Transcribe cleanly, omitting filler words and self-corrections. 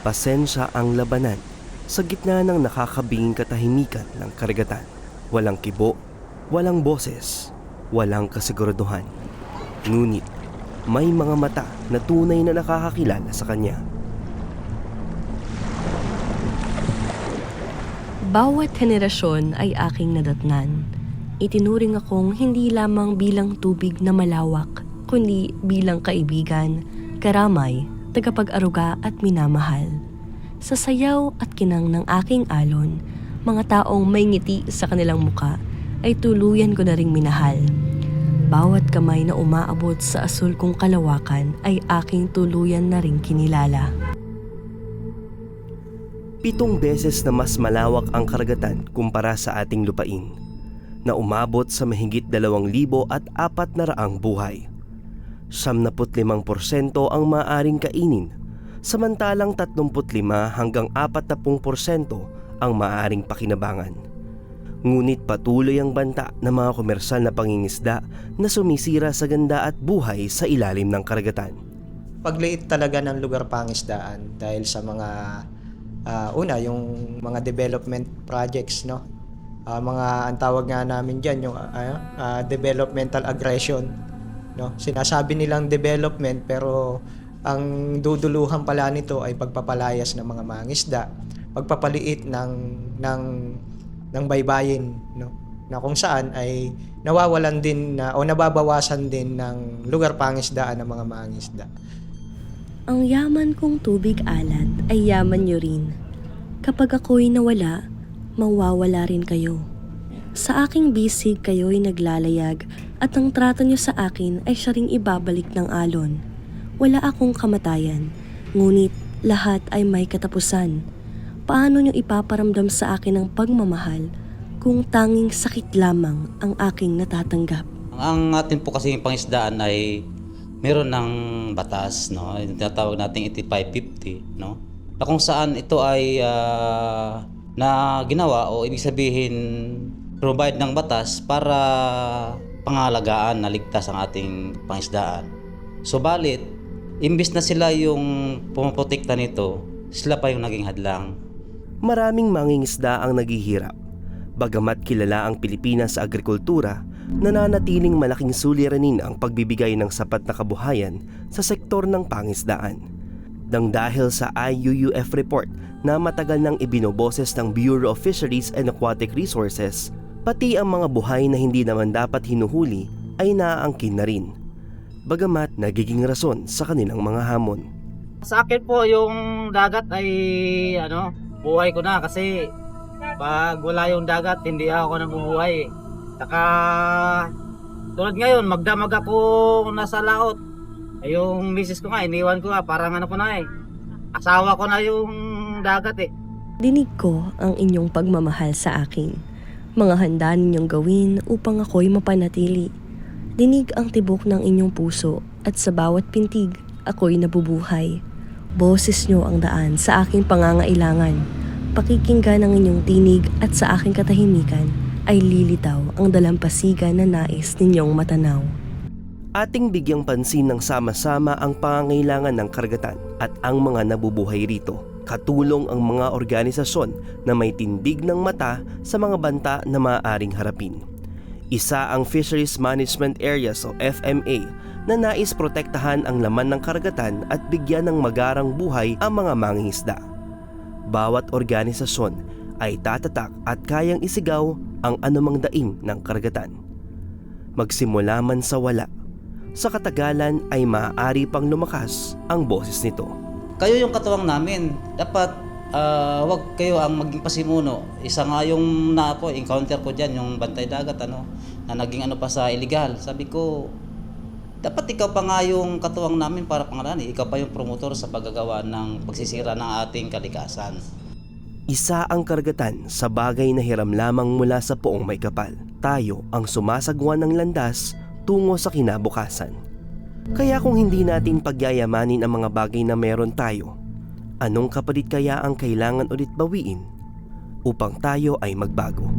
Pasensya ang labanan sa gitna ng nakakabinging katahimikan ng karagatan. Walang kibo, walang boses, walang kasiguraduhan. Ngunit may mga mata na tunay na nakakakilala sa kanya. Bawat henerasyon ay aking nadatnan. Itinuring akong hindi lamang bilang tubig na malawak, kundi bilang kaibigan, karamay, tagapag-aruga at minamahal. Sa sayaw at kinang ng aking alon, mga taong may ngiti sa kanilang muka ay tuluyan ko na ring minahal. Bawat kamay na umaabot sa asul kong kalawakan ay aking tuluyan na ring kinilala. 7 beses na mas malawak ang karagatan kumpara sa ating lupain, na umabot sa mahigit 2,400 buhay. 75% ang maaaring kainin, samantalang 35 hanggang 40% ang maaaring pakinabangan. Ngunit patuloy ang banta ng mga komersal na pangingisda na sumisira sa ganda at buhay sa ilalim ng karagatan. Pagliit talaga ng lugar pangisdaan dahil sa mga yung mga development projects, no? Ang tawag nga namin diyan yung developmental aggression, no? Sinasabi nilang development pero ang duduluhan pala nito ay pagpapalayas ng mga mangisda, pagpapaliit ng baybayin, no? Na kung saan ay nawawalan din o nababawasan din ng lugar pangisdaan ng mga mangisda. Ang yaman kong tubig alat ay yaman nyo rin. Kapag ako'y nawala, mawawala rin kayo. Sa aking bisig kayo'y naglalayag at ang trato nyo sa akin ay siya ring ibabalik ng alon. Wala akong kamatayan, ngunit lahat ay may katapusan. Paano nyo ipaparamdam sa akin ang pagmamahal kung tanging sakit lamang ang aking natatanggap? Ang atin po kasi pangisdaan ay meron ng batas, no? Yung tinatawag nating 8550, no? Na kung saan ito ay na ginawa o ibig sabihin provide ng batas para pangalagaan na ligtas ang ating pangisdaan. Subalit, imbis na sila yung pumoprotekta nito, sila pa yung naging hadlang. Maraming mangingisda ang naghihirap. Bagamat kilala ang Pilipinas sa agrikultura, nananatiling malaking suliranin ang pagbibigay ng sapat na kabuhayan sa sektor ng pangisdaan. Nang dahil sa IUUF report na matagal nang ibinoboses ng Bureau of Fisheries and Aquatic Resources, pati ang mga buhay na hindi naman dapat hinuhuli ay naaangkin na rin. Bagamat nagiging rason sa kanilang mga hamon. Sa akin po yung dagat ay buhay ko na kasi pag wala yung dagat hindi ako nabubuhay. Saka tulad ngayon magdamag ako nasa laot. Ay yung misis ko nga iniwan ko nga parang ko na asawa ko na yung dagat Dinig ko ang inyong pagmamahal sa akin. Mga handa ninyong gawin upang ako'y mapanatili. Dinig ang tibok ng inyong puso at sa bawat pintig ako'y nabubuhay. Boses nyo ang daan sa aking pangangailangan. Pakikinggan ang inyong tinig at sa aking katahimikan ay lilitaw ang dalampasigan na nais ninyong matanaw. Ating bigyang pansin ng sama-sama ang pangangailangan ng karagatan at ang mga nabubuhay rito. Katulong ang mga organisasyon na may tindig ng mata sa mga banta na maaaring harapin. Isa ang Fisheries Management Areas o FMA na nais protektahan ang laman ng karagatan at bigyan ng magarang buhay ang mga mangingisda. Bawat organisasyon ay tatatak at kayang isigaw ang anumang daing ng karagatan. Magsimula man sa wala, sa katagalan ay maaari pang lumakas ang boses nito. Kayo yung katuwang namin. Dapat wag kayo ang maging pasimuno. Isa nga yung encounter ko dyan, yung bantay dagat na naging pa sa illegal. Sabi ko, dapat ikaw pa nga yung katuwang namin para pangalan. Ikaw pa yung promotor sa paggagawa ng pagsisira ng ating kalikasan. Isa ang karagatan sa bagay na hiram lamang mula sa poong may kapal. Tayo ang sumasagwan ng landas tungo sa kinabukasan. Kaya kung hindi natin pagyayamanin ang mga bagay na meron tayo, anong kapalit kaya ang kailangan ulit bawiin upang tayo ay magbago?